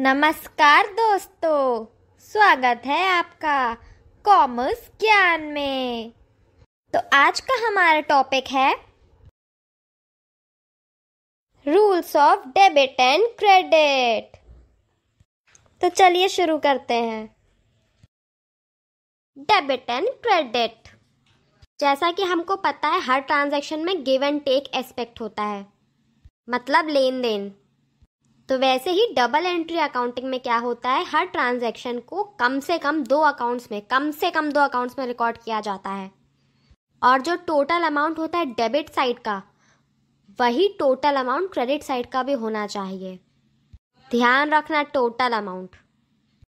नमस्कार दोस्तों, स्वागत है आपका कॉमर्स ज्ञान में। तो आज का हमारा टॉपिक है rules of debit and credit. तो चलिए शुरू करते हैं। डेबिट एंड क्रेडिट, जैसा कि हमको पता है हर ट्रांजैक्शन में गिव एंड टेक एस्पेक्ट होता है, मतलब लेन देन। तो वैसे ही डबल एंट्री अकाउंटिंग में क्या होता है, हर ट्रांजैक्शन को कम से कम दो अकाउंट्स में रिकॉर्ड किया जाता है और जो टोटल अमाउंट होता है डेबिट साइड का, वही टोटल अमाउंट क्रेडिट साइड का भी होना चाहिए। ध्यान रखना, टोटल अमाउंट।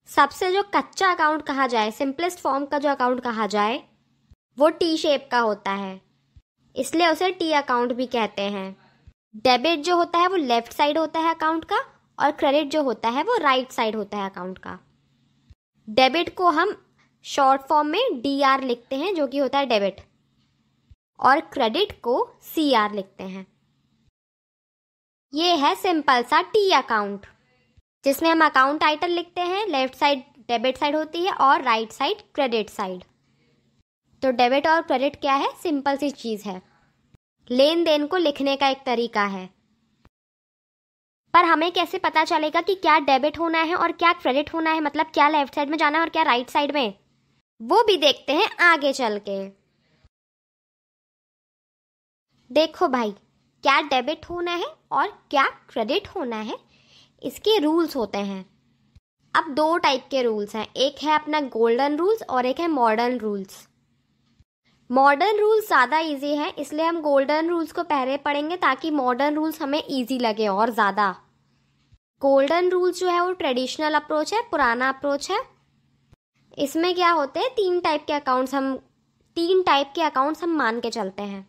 सबसे जो कच्चा अकाउंट कहा जाए, सिंपलेस्ट फॉर्म का जो अकाउंट कहा जाए, वो टी शेप का होता है, इसलिए उसे टी अकाउंट भी कहते हैं। डेबिट जो होता है वो लेफ्ट साइड होता है अकाउंट का और क्रेडिट जो होता है वो राइट साइड होता है अकाउंट का। डेबिट को हम शॉर्ट फॉर्म में डीआर लिखते हैं जो कि होता है डेबिट, और क्रेडिट को सीआर लिखते हैं। ये है सिंपल सा टी अकाउंट, जिसमें हम अकाउंट टाइटल लिखते हैं। लेफ्ट साइड डेबिट साइड होती है और राइट साइड क्रेडिट साइड। तो डेबिट और क्रेडिट क्या है, सिंपल सी चीज है, लेन देन को लिखने का एक तरीका है। पर हमें कैसे पता चलेगा कि क्या डेबिट होना है और क्या क्रेडिट होना है, मतलब क्या लेफ्ट साइड में जाना है और क्या राइट साइड में, वो भी देखते हैं आगे चल के। देखो भाई, क्या डेबिट होना है और क्या क्रेडिट होना है, इसके रूल्स होते हैं। अब दो टाइप के रूल्स हैं, एक है अपना गोल्डन रूल्स और एक है मॉडर्न रूल्स। मॉडर्न रूल्स ज़्यादा इजी है, इसलिए हम गोल्डन रूल्स को पहले पढ़ेंगे ताकि मॉडर्न रूल्स हमें इजी लगे और ज़्यादा। गोल्डन रूल्स जो है वो ट्रेडिशनल अप्रोच है, पुराना अप्रोच है। इसमें क्या होते हैं, तीन टाइप के अकाउंट्स हम मान के चलते हैं।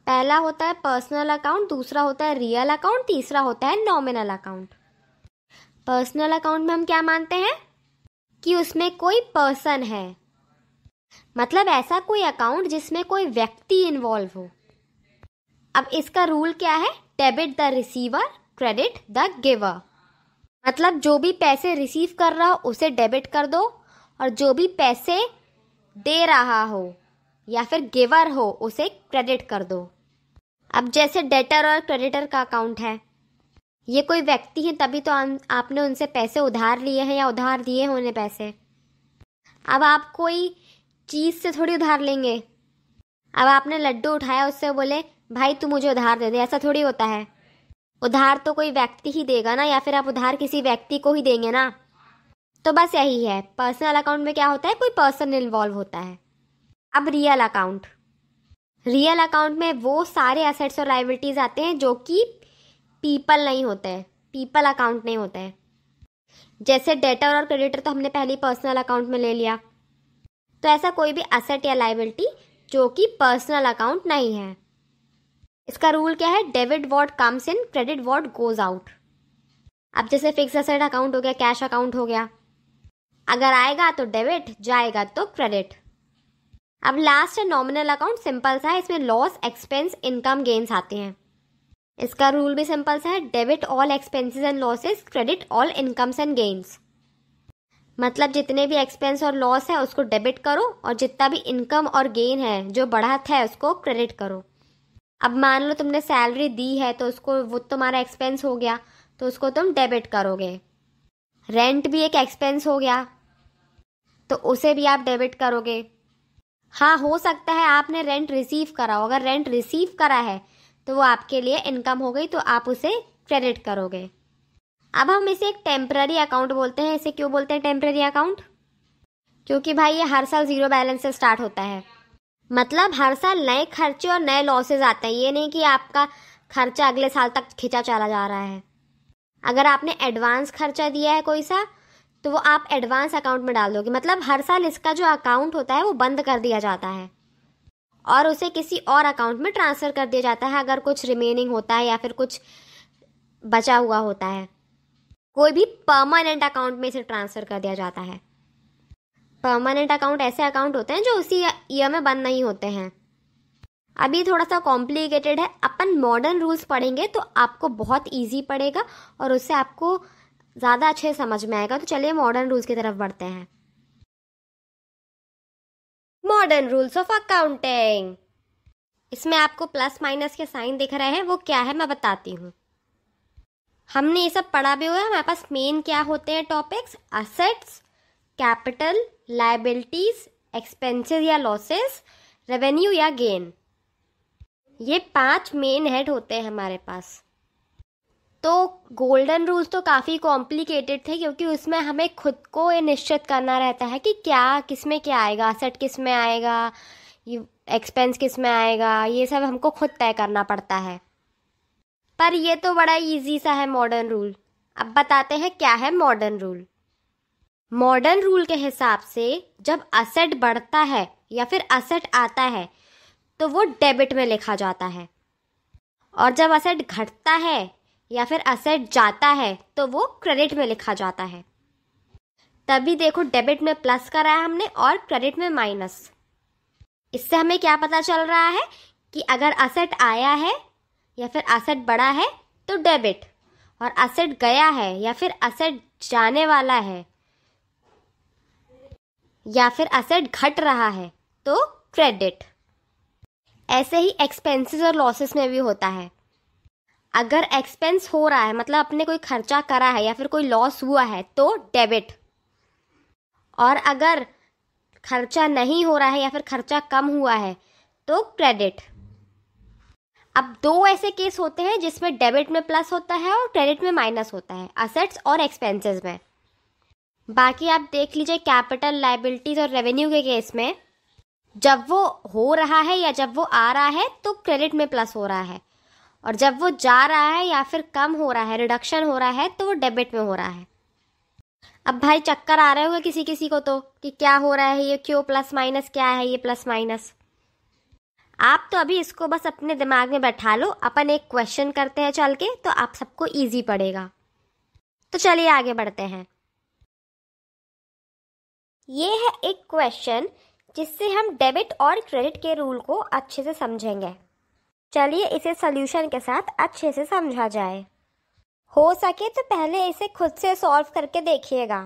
पहला होता है पर्सनल अकाउंट, दूसरा होता है रियल अकाउंट, तीसरा होता है नॉमिनल अकाउंट। पर्सनल अकाउंट में हम क्या मानते हैं कि उसमें कोई पर्सन है, मतलब ऐसा कोई अकाउंट जिसमें कोई व्यक्ति इन्वॉल्व हो। अब इसका रूल क्या है, debit the receiver, credit the giver. मतलब जो भी पैसे रिसीव कर रहा हो उसे डेबिट कर दो और जो भी पैसे दे रहा हो या फिर गिवर हो उसे क्रेडिट कर दो। अब जैसे डेटर और क्रेडिटर का अकाउंट है, ये कोई व्यक्ति है तभी तो आपने उनसे पैसे उधार लिए हैं या उधार दिए हैं उन्हें पैसे। अब आप कोई चीज से थोड़ी उधार लेंगे। अब आपने लड्डू उठाया, उससे बोले भाई तू मुझे उधार दे दे, ऐसा थोड़ी होता है। उधार तो कोई व्यक्ति ही देगा ना, या फिर आप उधार किसी व्यक्ति को ही देंगे ना। तो बस यही है, पर्सनल अकाउंट में क्या होता है, कोई पर्सन इन्वॉल्व होता है। अब रियल अकाउंट, रियल अकाउंट में वो सारे एसेट्स और लायबिलिटीज आते हैं जो कि पीपल नहीं होते हैं, पीपल अकाउंट नहीं होते हैं। जैसे डेटर और क्रेडिटर तो हमने पहले पर्सनल अकाउंट में ले लिया, तो ऐसा कोई भी एसेट या लायबिलिटी जो कि पर्सनल अकाउंट नहीं है। इसका रूल क्या है, debit what comes in, credit what goes out. अब जैसे फिक्स एसेट अकाउंट हो गया, कैश अकाउंट हो गया, अगर आएगा तो डेबिट, जाएगा तो क्रेडिट। अब लास्ट है नॉमिनल अकाउंट, सिंपल सा है, इसमें लॉस, एक्सपेंस, इनकम, गेन्स आते हैं। इसका रूल भी सिंपल सा है, debit all expenses and losses, credit all incomes and gains. मतलब जितने भी एक्सपेंस और लॉस है उसको डेबिट करो और जितना भी इनकम और गेन है जो बढ़त है उसको क्रेडिट करो। अब मान लो तुमने सैलरी दी है तो उसको, वो तुम्हारा एक्सपेंस हो गया तो उसको तुम डेबिट करोगे। रेंट भी एक एक्सपेंस हो गया तो उसे भी आप डेबिट करोगे। हाँ, हो सकता है आपने रेंट रिसीव करा हो, अगर रेंट रिसीव करा है तो वो आपके लिए इनकम हो गई तो आप उसे क्रेडिट करोगे। अब हम इसे एक टेम्पररी अकाउंट बोलते हैं। इसे क्यों बोलते हैं टेम्पररी अकाउंट, क्योंकि भाई ये हर साल जीरो बैलेंस से स्टार्ट होता है। मतलब हर साल नए खर्चे और नए लॉसेज आते हैं, ये नहीं कि आपका खर्चा अगले साल तक खिंचा चला जा रहा है। अगर आपने एडवांस खर्चा दिया है कोई सा, तो वो आप एडवांस अकाउंट में डाल दोगे। मतलब हर साल इसका जो अकाउंट होता है वो बंद कर दिया जाता है और उसे किसी और अकाउंट में ट्रांसफ़र कर दिया जाता है अगर कुछ रिमेनिंग होता है या फिर कुछ बचा हुआ होता है। कोई भी परमानेंट अकाउंट में इसे ट्रांसफ़र कर दिया जाता है। परमानेंट अकाउंट ऐसे अकाउंट होते हैं जो उसी ईयर में बंद नहीं होते हैं। अब ये थोड़ा सा कॉम्प्लिकेटेड है, अपन मॉडर्न रूल्स पढ़ेंगे तो आपको बहुत इजी पड़ेगा और उससे आपको ज़्यादा अच्छे से समझ में आएगा। तो चलिए मॉडर्न रूल्स की तरफ बढ़ते हैं। Modern rules of accounting. इसमें आपको प्लस माइनस के साइन दिख रहे हैं, वो क्या है मैं बताती हूँ। हमने ये सब पढ़ा भी हुआ है। हमारे पास मेन क्या होते हैं topics? Assets, capital, liabilities, expenses या लॉसेस, रेवेन्यू या गेन। ये 5 मेन हेड होते हैं हमारे पास। तो गोल्डन रूल्स तो काफ़ी कॉम्प्लिकेटेड थे, क्योंकि उसमें हमें खुद को ये निश्चित करना रहता है कि क्या किस में क्या आएगा, असेट किस में आएगा, ये एक्सपेंस किस में आएगा, ये सब हमको खुद तय करना पड़ता है। पर ये तो बड़ा इजी सा है मॉडर्न रूल। अब बताते हैं क्या है मॉडर्न रूल। मॉडर्न रूल के हिसाब से जब असेट बढ़ता है या फिर असेट आता है तो वो डेबिट में लिखा जाता है, और जब असेट घटता है या फिर असेट जाता है तो वो क्रेडिट में लिखा जाता है। तभी देखो डेबिट में प्लस करा है हमने और क्रेडिट में माइनस। इससे हमें क्या पता चल रहा है कि अगर असेट आया है या फिर असेट बढ़ा है तो डेबिट, और असेट गया है या फिर असेट जाने वाला है या फिर असेट घट रहा है तो क्रेडिट। ऐसे ही एक्सपेंसेस और लॉसेस में भी होता है। अगर एक्सपेंस हो रहा है मतलब अपने कोई खर्चा करा है या फिर कोई लॉस हुआ है तो डेबिट, और अगर खर्चा नहीं हो रहा है या फिर खर्चा कम हुआ है तो क्रेडिट। अब 2 ऐसे केस होते हैं जिसमें डेबिट में प्लस होता है और क्रेडिट में माइनस होता है, असेट्स और एक्सपेंसेस में। बाकी आप देख लीजिए कैपिटल, लायबिलिटीज और रेवेन्यू के केस में जब वो हो रहा है या जब वो आ रहा है तो क्रेडिट में प्लस हो रहा है, और जब वो जा रहा है या फिर कम हो रहा है, रिडक्शन हो रहा है, तो वो डेबिट में हो रहा है। अब भाई चक्कर आ रहे होंगे किसी किसी को तो कि क्या हो रहा है, ये क्यों प्लस माइनस, क्या है ये प्लस माइनस। आप तो अभी इसको बस अपने दिमाग में बैठा लो। अपन एक क्वेश्चन करते हैं चल के, तो आप सबको इजी पड़ेगा। तो चलिए आगे बढ़ते हैं। ये है एक क्वेश्चन जिससे हम डेबिट और क्रेडिट के रूल को अच्छे से समझेंगे। चलिए इसे सॉल्यूशन के साथ अच्छे से समझा जाए। हो सके तो पहले इसे खुद से सॉल्व करके देखिएगा।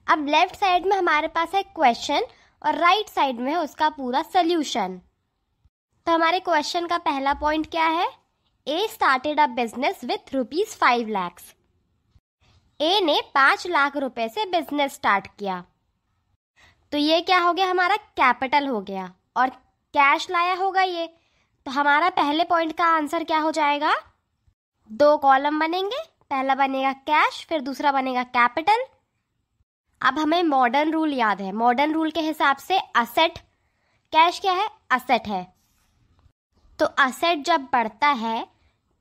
अब लेफ्ट साइड में हमारे पास है क्वेश्चन और राइट साइड में है उसका पूरा सॉल्यूशन। तो हमारे क्वेश्चन का पहला पॉइंट क्या है? A started a business with ₹5 lakh. A ने 5 लाख रुपए से बिजनेस स्टार्ट किया। तो ये क्या हो गया? हमारा कैपिटल हो गया, और कैश लाया होगा ये। तो हमारा पहले पॉइंट का आंसर क्या हो जाएगा? 2 कॉलम बनेंगे, पहला बनेगा कैश, फिर दूसरा बनेगा कैपिटल। अब हमें मॉडर्न रूल याद है। मॉडर्न रूल के हिसाब से असेट, कैश क्या है? असेट है। तो असेट जब बढ़ता है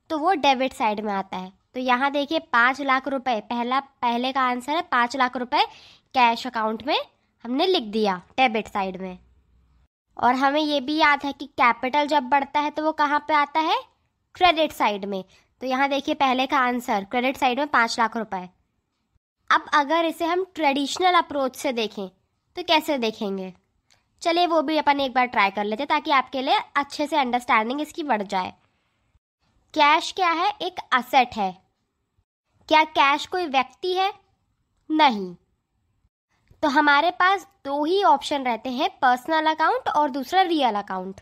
तो वो डेबिट साइड में आता है। तो यहाँ देखिए 5 लाख रुपए, पहले का आंसर है 5 लाख रुपए कैश अकाउंट में हमने लिख दिया डेबिट साइड में। और हमें ये भी याद है कि कैपिटल जब बढ़ता है तो वो कहाँ पे आता है? क्रेडिट साइड में। तो यहाँ देखिए पहले का आंसर क्रेडिट साइड में 5 लाख रुपए। अब अगर इसे हम ट्रेडिशनल अप्रोच से देखें तो कैसे देखेंगे? चलिए वो भी अपन एक बार ट्राई कर लेते ताकि आपके लिए अच्छे से अंडरस्टैंडिंग इसकी बढ़ जाए। कैश क्या है? एक असेट है। क्या कैश कोई व्यक्ति है? नहीं। तो हमारे पास 2 ही ऑप्शन रहते हैं, पर्सनल अकाउंट और दूसरा रियल अकाउंट।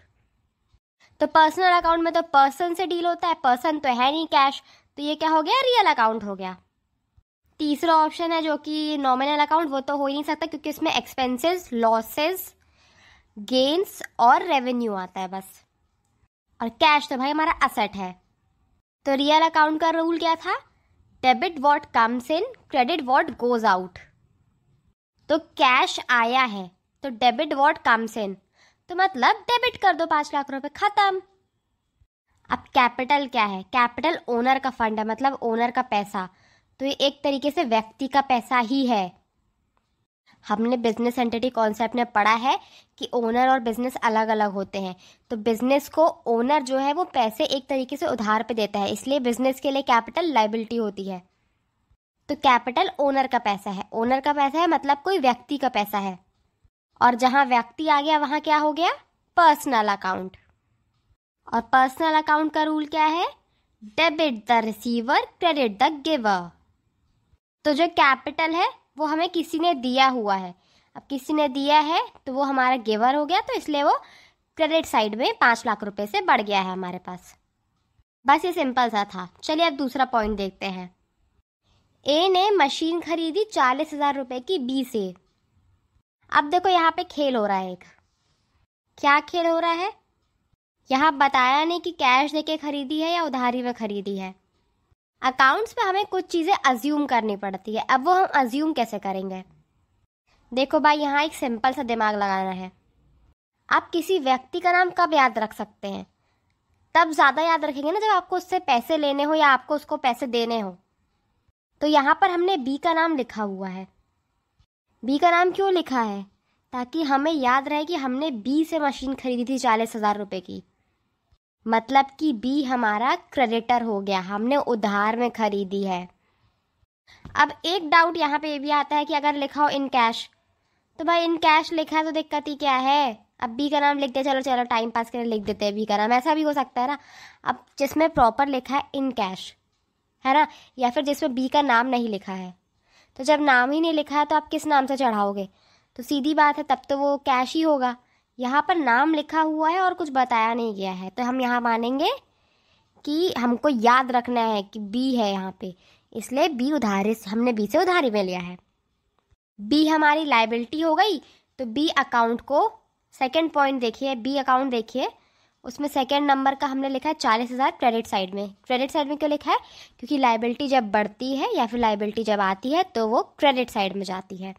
तो पर्सनल अकाउंट में तो पर्सन से डील होता है, पर्सन तो है नहीं कैश, तो ये क्या हो गया? रियल अकाउंट हो गया। तीसरा ऑप्शन है जो कि नॉमिनल अकाउंट, वो तो हो ही नहीं सकता क्योंकि इसमें एक्सपेंसेस, लॉसेस, गेन्स और रेवेन्यू आता है बस। और कैश तो भाई हमारा असेट है। तो रियल अकाउंट का रूल क्या था? Debit what comes in, credit what goes out. तो कैश आया है तो डेबिट व्हाट कम्स इन, तो मतलब डेबिट कर दो 5 लाख रुपए, खत्म। अब कैपिटल क्या है? कैपिटल ओनर का फंड है, मतलब ओनर का पैसा। तो ये एक तरीके से व्यक्ति का पैसा ही है। हमने बिजनेस एंटिटी कॉन्सेप्ट में पढ़ा है कि ओनर और बिजनेस अलग अलग होते हैं। तो बिजनेस को ओनर जो है वो पैसे एक तरीके से उधार पे देता है, इसलिए बिजनेस के लिए कैपिटल लायबिलिटी होती है। तो कैपिटल ओनर का पैसा है। ओनर का पैसा है मतलब कोई व्यक्ति का पैसा है। और जहां व्यक्ति आ गया वहां क्या हो गया? Personal account. और पर्सनल अकाउंट का रूल क्या है? Debit the receiver, credit the giver. तो जो कैपिटल है वो हमें किसी ने दिया हुआ है। अब किसी ने दिया है तो वो हमारा गिवर हो गया, तो इसलिए वो क्रेडिट साइड में 5 लाख रुपए से बढ़ गया है हमारे पास। बस ये सिंपल सा था। चलिए अब दूसरा पॉइंट देखते हैं। ए ने मशीन खरीदी 40,000 रुपए की बी से। अब देखो यहाँ पे खेल हो रहा है एक। क्या खेल हो रहा है? यहाँ बताया नहीं कि कैश देके खरीदी है या उधारी में खरीदी है। अकाउंट्स में हमें कुछ चीज़ें अज्यूम करनी पड़ती है। अब वो हम अज्यूम कैसे करेंगे? देखो भाई, यहाँ एक सिंपल सा दिमाग लगाना है। आप किसी व्यक्ति का नाम कब याद रख सकते हैं? तब ज़्यादा याद रखेंगे ना जब आपको उससे पैसे लेने हो या आपको उसको पैसे देने हो। तो यहाँ पर हमने बी का नाम लिखा हुआ है। बी का नाम क्यों लिखा है? ताकि हमें याद रहे कि हमने बी से मशीन खरीदी थी 40,000 रुपए की। मतलब कि बी हमारा क्रेडिटर हो गया, हमने उधार में खरीदी है। अब एक डाउट यहाँ पे ये भी आता है कि अगर लिखा हो इन कैश, तो भाई इन कैश लिखा है तो दिक्कत ही क्या है? अब बी का नाम लिख दे, चलो चलो टाइम पास के लिए लिख देते हैं बी का नाम, ऐसा भी हो सकता है ना। अब जिसमें प्रॉपर लिखा है इन कैश, है ना, या फिर जिसमें बी का नाम नहीं लिखा है, तो जब नाम ही नहीं लिखा है तो आप किस नाम से चढ़ाओगे? तो सीधी बात है, तब तो वो कैश ही होगा। यहाँ पर नाम लिखा हुआ है और कुछ बताया नहीं गया है, तो हम यहाँ मानेंगे कि हमको याद रखना है कि बी है यहाँ पे, इसलिए बी उधारी, हमने बी से उधारी में लिया है। बी हमारी लाइबिलिटी हो गई, तो बी अकाउंट को, सेकंड पॉइंट देखिए, बी अकाउंट देखिए, उसमें सेकंड नंबर का हमने लिखा है 40,000 क्रेडिट साइड में। क्रेडिट साइड में क्यों लिखा है? क्योंकि लाइबिलिटी जब बढ़ती है या फिर लाइबिलिटी जब आती है तो वो क्रेडिट साइड में जाती है।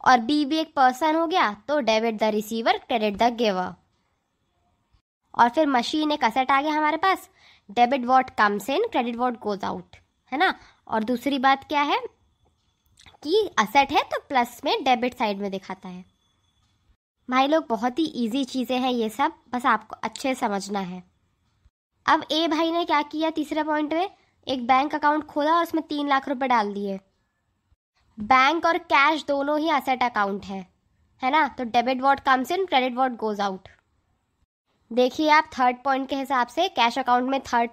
और बी भी एक पर्सन हो गया, तो debit the receiver, credit the giver. और फिर मशीन एक असेट आ गया हमारे पास, debit what comes in, credit what goes out, है ना। और दूसरी बात क्या है कि असेट है तो प्लस में डेबिट साइड में दिखाता है। भाई लोग, बहुत ही इजी चीज़ें हैं ये सब, बस आपको अच्छे से समझना है। अब ए भाई ने क्या किया तीसरे पॉइंट में, एक बैंक अकाउंट खोला और उसमें 3 लाख रुपए डाल दिए। बैंक और कैश दोनों ही असेट अकाउंट है ना, तो debit what comes in, credit what goes out. देखिए आप थर्ड पॉइंट के हिसाब से कैश अकाउंट में थर्ड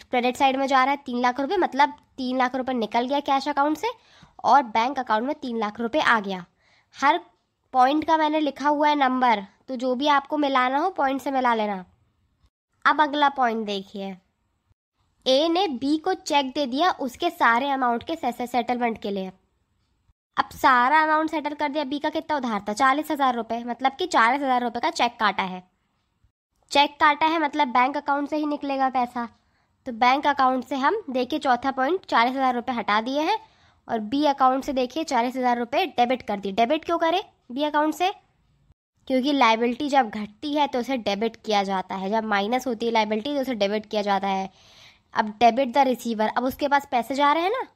क्रेडिट साइड में जा रहा है 3 लाख रुपए, मतलब 3 लाख रुपए निकल गया कैश अकाउंट से और बैंक अकाउंट में 3 लाख रुपए आ गया। हर पॉइंट का मैंने लिखा हुआ है नंबर, तो जो भी आपको मिलाना हो पॉइंट से मिला लेना। अब अगला पॉइंट देखिए, ए ने बी को चेक दे दिया उसके सारे अमाउंट के सेटलमेंट के लिए। अब सारा अमाउंट सेटल कर दिया। बी का कितना उधार था? 40,000 रुपए, मतलब कि 40,000 रुपए का चेक काटा है। चेक काटा है मतलब बैंक अकाउंट से ही निकलेगा पैसा, तो बैंक अकाउंट से हम देखिए चौथा पॉइंट 40,000 रुपये हटा दिए हैं और बी अकाउंट से देखिए 40,000 रुपये डेबिट कर दिए। डेबिट क्यों करें बी अकाउंट से? क्योंकि लाइबिलिटी जब घटती है तो उसे डेबिट किया जाता है, जब माइनस होती है लाइबिलिटी तो उसे डेबिट किया जाता है। अब डेबिट द रिसीवर, अब उसके पास पैसे जा रहे हैं ना,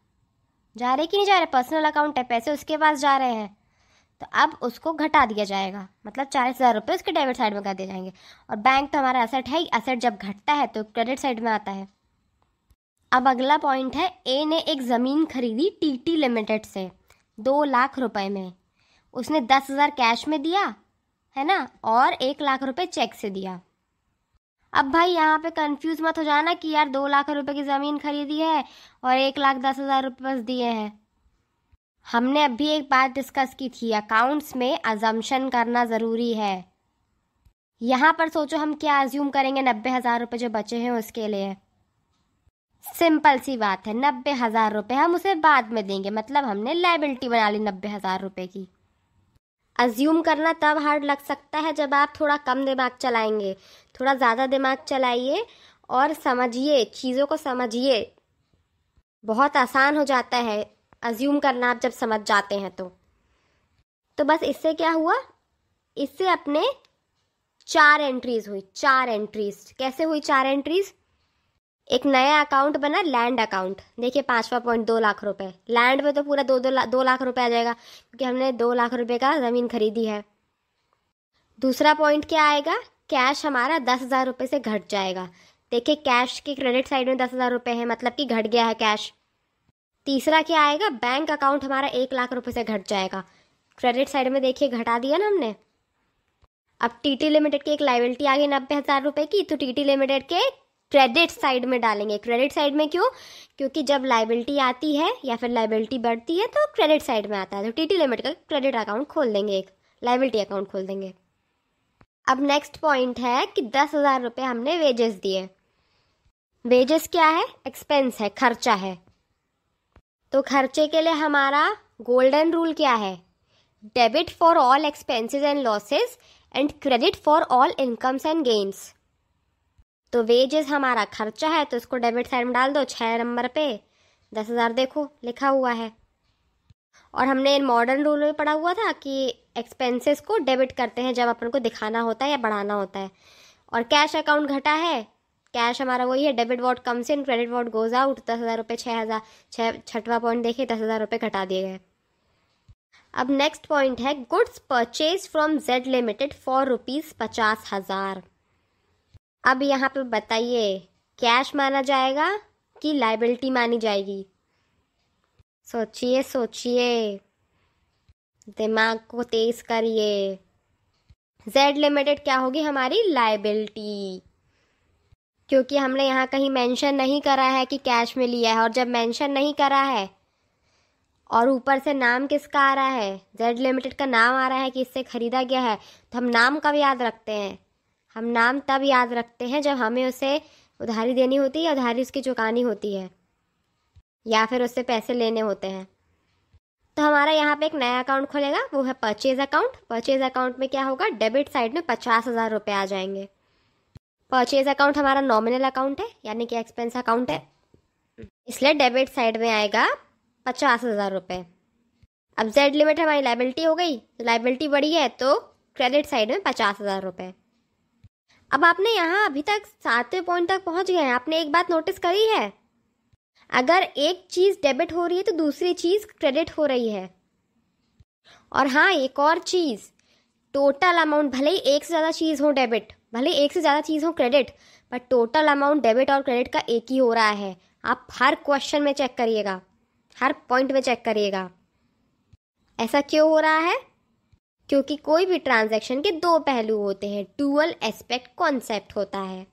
जा रहे कि नहीं जा रहे? पर्सनल अकाउंट है, पैसे उसके पास जा रहे हैं, तो अब उसको घटा दिया जाएगा, मतलब 40,000 रुपये उसके डेबिट साइड में कर दिए जाएंगे। और बैंक तो हमारा एसेट है ही, एसेट जब घटता है तो क्रेडिट साइड में आता है। अब अगला पॉइंट है, ए ने एक ज़मीन खरीदी टीटी लिमिटेड से 2 लाख रुपए में। उसने 10,000 कैश में दिया, है ना, और 1 लाख रुपए चेक से दिया। अब भाई यहाँ पे कंफ्यूज मत हो जाना कि यार 2 लाख रुपए की ज़मीन खरीदी है और 1,10,000 रुपये बस दिए हैं। हमने अभी एक बात डिस्कस की थी, अकाउंट्स में अजम्पशन करना ज़रूरी है। यहाँ पर सोचो हम क्या अज्यूम करेंगे 90,000 रुपये जो बचे हैं उसके लिए। सिंपल सी बात है, 90,000 रुपये हम उसे बाद में देंगे, मतलब हमने लाइबिलिटी बना ली 90,000 रुपये की। अज्यूम करना तब हार्ड लग सकता है जब आप थोड़ा कम दिमाग चलाएंगे, थोड़ा ज़्यादा दिमाग चलाइए और समझिए, चीज़ों को समझिए, बहुत आसान हो जाता है अज्यूम करना आप जब समझ जाते हैं तो बस इससे क्या हुआ, इससे अपने 4 एंट्रीज हुई। 4 एंट्रीज कैसे हुई? 4 एंट्रीज, एक नया अकाउंट बना लैंड अकाउंट, देखिए 5वां पॉइंट 2 लाख रुपए। लैंड में तो पूरा 2 लाख रुपए आ जाएगा क्योंकि हमने 2 लाख रुपए का ज़मीन खरीदी है। दूसरा पॉइंट क्या आएगा? कैश हमारा 10,000 रुपये से घट जाएगा। देखिए कैश के क्रेडिट साइड में 10,000 रुपये है, मतलब कि घट गया है कैश। तीसरा क्या आएगा? बैंक अकाउंट हमारा 1 लाख रुपये से घट जाएगा, क्रेडिट साइड में देखिए घटा दिया ना हमने। अब टीटी लिमिटेड की एक लाइबिलिटी आ गई 90,000 रुपये की, तो टीटी लिमिटेड के क्रेडिट साइड में डालेंगे। क्रेडिट साइड में क्यों? क्योंकि जब लाइबिलिटी आती है या फिर लाइबिलिटी बढ़ती है तो क्रेडिट साइड में आता है, तो टीटी लिमिट का क्रेडिट अकाउंट खोल देंगे, एक लाइबिलिटी अकाउंट खोल देंगे। अब नेक्स्ट पॉइंट है कि 10,000 रुपये हमने वेजेस दिए। वेजेस क्या है? एक्सपेंस है, खर्चा है। तो खर्चे के लिए हमारा गोल्डन रूल क्या है? Debit for all expenses and losses and credit for all incomes and gains. तो वेजेस हमारा खर्चा है तो इसको डेबिट साइड में डाल दो, 6 नंबर पे 10,000 देखो लिखा हुआ है। और हमने मॉडर्न रूल में पढ़ा हुआ था कि एक्सपेंसेस को डेबिट करते हैं जब अपन को दिखाना होता है या बढ़ाना होता है। और कैश अकाउंट घटा है, कैश हमारा वही है, debit what comes in credit what goes out. 10,000 रुपये 6,000, छठवां पॉइंट देखिए 10,000 रुपये घटा दिए गए। अब नेक्स्ट पॉइंट है goods purchase from Z limited for ₹50,000। अब यहाँ पे बताइए कैश माना जाएगा कि लाइबिलिटी मानी जाएगी? सोचिए सोचिए, दिमाग को तेज करिए। जेड लिमिटेड क्या होगी? हमारी लाइबिलिटी, क्योंकि हमने यहाँ कहीं मेंशन नहीं करा है कि कैश में लिया है। और जब मेंशन नहीं करा है और ऊपर से नाम किसका आ रहा है? जेड लिमिटेड का नाम आ रहा है कि इससे खरीदा गया है, तो हम नाम कब याद रखते हैं? हम नाम तब याद रखते हैं जब हमें उसे उधारी देनी होती है, उधारी उसकी चुकानी होती है, या फिर उससे पैसे लेने होते हैं। तो हमारा यहाँ पे एक नया अकाउंट खुलेगा, वो है परचेज अकाउंट। परचेज अकाउंट में क्या होगा? डेबिट साइड में 50,000 रुपये आ जाएंगे। परचेज अकाउंट हमारा नॉमिनल अकाउंट है, यानी कि एक्सपेंस अकाउंट है, इसलिए डेबिट साइड में आएगा 50,000 रुपये। अब जेड लिमिट हमारी लाइबिलिटी हो गई, तो लाइबिलिटी बढ़ी है तो क्रेडिट साइड में 50,000 रुपये। अब आपने यहाँ अभी तक 7वें पॉइंट तक पहुँच गए हैं। आपने एक बात नोटिस करी है, अगर एक चीज़ डेबिट हो रही है तो दूसरी चीज़ क्रेडिट हो रही है। और हाँ, एक और चीज़, टोटल अमाउंट, भले ही एक से ज़्यादा चीज़ हो डेबिट, भले ही एक से ज़्यादा चीज़ हो क्रेडिट, पर टोटल अमाउंट डेबिट और क्रेडिट का एक ही हो रहा है। आप हर क्वेश्चन में चेक करिएगा, हर पॉइंट में चेक करिएगा। ऐसा क्यों हो रहा है? क्योंकि कोई भी ट्रांजैक्शन के दो पहलू होते हैं, डुअल एस्पेक्ट कॉन्सेप्ट होता है।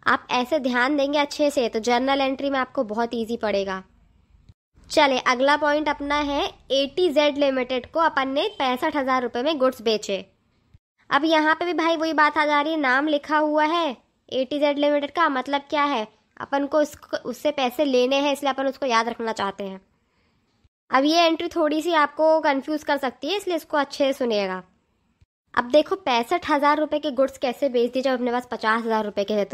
आप ऐसे ध्यान देंगे अच्छे से तो जर्नल एंट्री में आपको बहुत इजी पड़ेगा। चले, अगला पॉइंट अपना है ATZ लिमिटेड को अपन ने 65,000 रुपये में गुड्स बेचे। अब यहाँ पे भी भाई वही बात आ जा रही है, नाम लिखा हुआ है ATZ लिमिटेड का, मतलब क्या है? अपन को उससे पैसे लेने हैं, इसलिए अपन उसको याद रखना चाहते हैं। अब ये एंट्री थोड़ी सी आपको कंफ्यूज कर सकती है, इसलिए इसको अच्छे से सुनिएगा। अब देखो 65,000 रुपये के गुड्स कैसे बेच दिए जब अपने पास 50,000 रुपये के थे?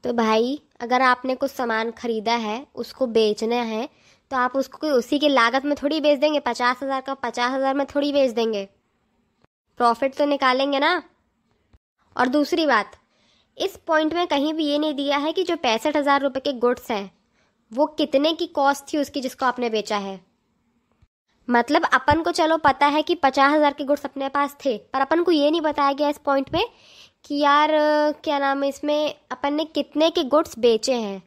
तो भाई अगर आपने कुछ सामान खरीदा है, उसको बेचना है, तो आप उसको उसी की लागत में थोड़ी बेच देंगे। 50,000 का 50,000 में थोड़ी बेच देंगे, प्रॉफिट तो निकालेंगे ना। और दूसरी बात, इस पॉइंट में कहीं भी ये नहीं दिया है कि जो 65,000 रुपये के गुड्स हैं वो कितने की कॉस्ट थी उसकी जिसको आपने बेचा है। मतलब अपन को चलो पता है कि 50,000 के गुड्स अपने पास थे, पर अपन को ये नहीं बताया गया इस पॉइंट में कि यार क्या नाम है, इसमें अपन ने कितने के गुड्स बेचे हैं।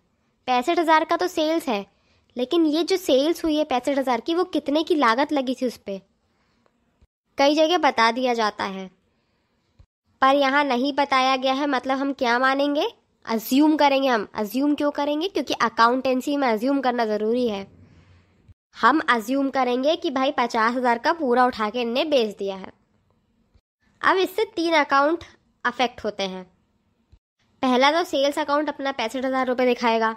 65,000 का तो सेल्स है, लेकिन ये जो सेल्स हुई है 65,000 की, वो कितने की लागत लगी थी उस पर, कई जगह बता दिया जाता है, पर यहाँ नहीं बताया गया है। मतलब हम क्या मानेंगे? अज्यूम करेंगे। हम अज्यूम क्यों करेंगे? क्योंकि अकाउंटेंसी में अज्यूम करना ज़रूरी है। हम अज्यूम करेंगे कि भाई 50,000 का पूरा उठा के इनने बेच दिया है। अब इससे 3 अकाउंट अफेक्ट होते हैं। पहला तो सेल्स अकाउंट अपना 65,000 रुपये दिखाएगा,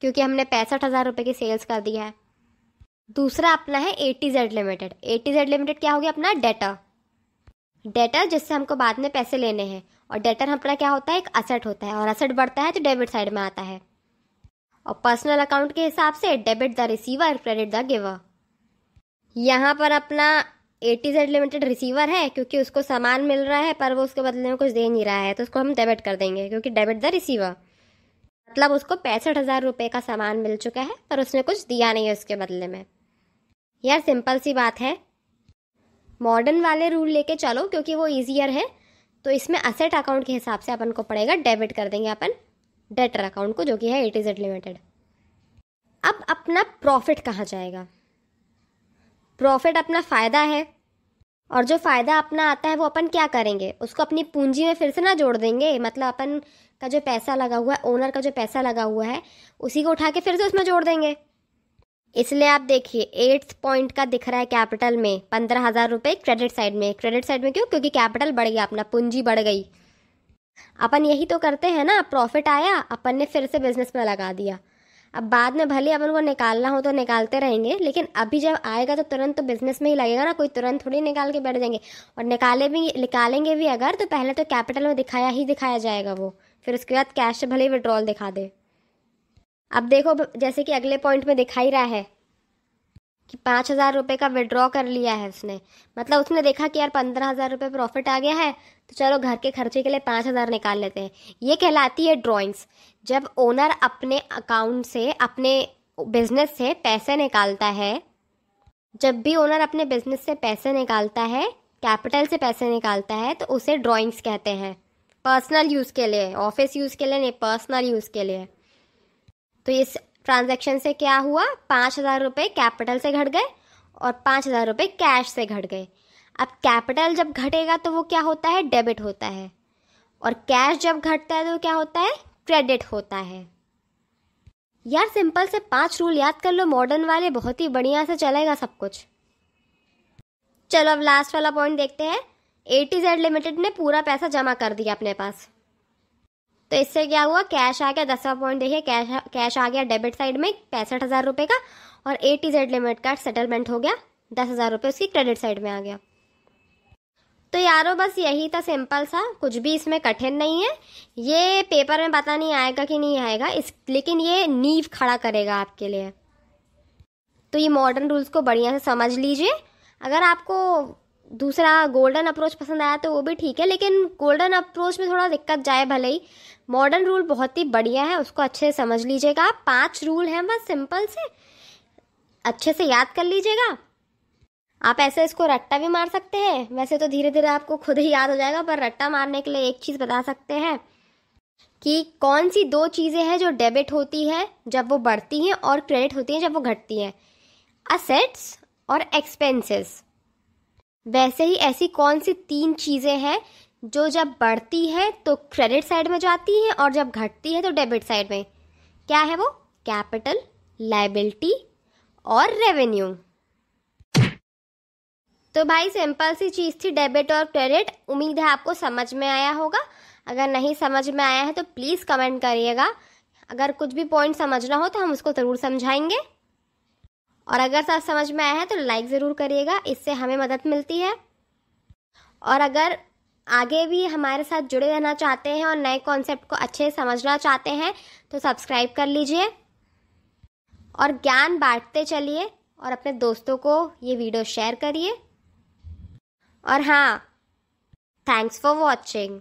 क्योंकि हमने 65,000 रुपये की सेल्स कर दिया है। दूसरा अपना है ATZ लिमिटेड। ATZ लिमिटेड क्या हो गया? अपना डेटर, डेटर जिससे हमको बाद में पैसे लेने हैं। और डेटर अपना क्या होता है? एक असेट होता है, और असेट बढ़ता है तो डेबिट साइड में आता है। और पर्सनल अकाउंट के हिसाब से debit the receiver, credit the giver. यहाँ पर अपना ATZ लिमिटेड रिसीवर है, क्योंकि उसको सामान मिल रहा है पर वो उसके बदले में कुछ दे नहीं रहा है, तो उसको हम डेबिट कर देंगे, क्योंकि डेबिट द रिसीवर मतलब उसको 65,000 रुपये का सामान मिल चुका है पर उसने कुछ दिया नहीं है उसके बदले में। यार सिंपल सी बात है, मॉडर्न वाले रूल लेके चलो क्योंकि वो ईजियर है। तो इसमें असेट अकाउंट के हिसाब से अपन को पड़ेगा, डेबिट कर देंगे अपन डेटर अकाउंट को, जो कि है ATZ लिमिटेड। अब अपना प्रॉफिट कहाँ जाएगा? प्रॉफिट अपना फ़ायदा है, और जो फ़ायदा अपना आता है वो अपन क्या करेंगे, उसको अपनी पूंजी में फिर से ना जोड़ देंगे, मतलब अपन का जो पैसा लगा हुआ है, ओनर का जो पैसा लगा हुआ है, उसी को उठा के फिर से उसमें जोड़ देंगे। इसलिए आप देखिए 8th पॉइंट का दिख रहा है कैपिटल में 15,000 रुपये क्रेडिट साइड में। क्रेडिट साइड में क्यों? क्योंकि कैपिटल बढ़ गया, अपना पूंजी बढ़ गई। अपन यही तो करते हैं ना, प्रॉफिट आया अपन ने फिर से बिजनेस में लगा दिया। अब बाद में भले अपन को निकालना हो तो निकालते रहेंगे, लेकिन अभी जब आएगा तो तुरंत तो बिजनेस में ही लगेगा ना, कोई तुरंत थोड़ी निकाल के बैठ जाएंगे। और निकालेंगे भी अगर तो पहले तो कैपिटल में दिखाया जाएगा वो, फिर उसके बाद कैश से भले ही विड्रॉल दिखा दे। अब देखो जैसे कि अगले पॉइंट में दिखा ही रहा है कि 5,000 रुपये का विड्रॉ कर लिया है उसने, मतलब उसने देखा कि यार 15,000 रुपये प्रॉफिट आ गया है, तो चलो घर के खर्चे के लिए 5,000 निकाल लेते हैं। ये कहलाती है ड्रॉइंग्स। जब ओनर अपने अकाउंट से, अपने बिजनेस से पैसे निकालता है, जब भी ओनर अपने बिजनेस से पैसे निकालता है, कैपिटल से पैसे निकालता है, तो उसे ड्रॉइंग्स कहते हैं। पर्सनल यूज़ के लिए, ऑफिस यूज़ के लिए नहीं, पर्सनल यूज़ के लिए। तो इस ट्रांजैक्शन से क्या हुआ, 5,000 रुपये कैपिटल से घट गए और 5,000 रुपये कैश से घट गए। अब कैपिटल जब घटेगा तो वो क्या होता है, डेबिट होता है, और कैश जब घटता है तो क्या होता है, क्रेडिट होता है। यार सिंपल से 5 रूल याद कर लो मॉडर्न वाले, बहुत ही बढ़िया से चलेगा सब कुछ। चलो अब लास्ट वाला पॉइंट देखते हैं। A to Z लिमिटेड ने पूरा पैसा जमा कर दिया अपने पास, तो इससे क्या हुआ, कैश आ गया। 10वां पॉइंट देखिए, कैश आ गया डेबिट साइड में 65,000 रुपये का, और A to Z लिमिट का सेटलमेंट हो गया, 10,000 रुपये उसकी क्रेडिट साइड में आ गया। तो यारो बस यही था, सिंपल सा, कुछ भी इसमें कठिन नहीं है। ये पेपर में पता नहीं आएगा कि नहीं आएगा, लेकिन ये नींव खड़ा करेगा आपके लिए। तो ये मॉडर्न रूल्स को बढ़िया से समझ लीजिए। अगर आपको दूसरा गोल्डन अप्रोच पसंद आया तो वो भी ठीक है, लेकिन गोल्डन अप्रोच में थोड़ा दिक्कत जाए भले ही, मॉडर्न रूल बहुत ही बढ़िया है, उसको अच्छे से समझ लीजिएगा। 5 रूल हैं बस, सिंपल से, अच्छे से याद कर लीजिएगा। आप ऐसे इसको रट्टा भी मार सकते हैं, वैसे तो धीरे धीरे आपको खुद ही याद हो जाएगा, पर रट्टा मारने के लिए एक चीज़ बता सकते हैं कि कौन सी 2 चीज़ें हैं जो डेबिट होती है जब वो बढ़ती हैं और क्रेडिट होती हैं जब वो घटती हैं, असेट्स और एक्सपेंसेस। वैसे ही ऐसी कौन सी 3 चीज़ें हैं जो जब बढ़ती है तो क्रेडिट साइड में जाती हैं और जब घटती है तो डेबिट साइड में? क्या है वो? कैपिटल, लायबिलिटी और रेवेन्यू। तो भाई सिंपल सी चीज़ थी डेबिट और क्रेडिट। उम्मीद है आपको समझ में आया होगा। अगर नहीं समझ में आया है तो प्लीज़ कमेंट करिएगा। अगर कुछ भी पॉइंट समझना हो तो हम उसको ज़रूर समझाएंगे, और अगर सब समझ में आया है तो लाइक ज़रूर करिएगा, इससे हमें मदद मिलती है। और अगर आगे भी हमारे साथ जुड़े रहना चाहते हैं और नए कॉन्सेप्ट को अच्छे से समझना चाहते हैं तो सब्सक्राइब कर लीजिए और ज्ञान बांटते चलिए, और अपने दोस्तों को ये वीडियो शेयर करिए। और हाँ, थैंक्स फॉर वॉचिंग।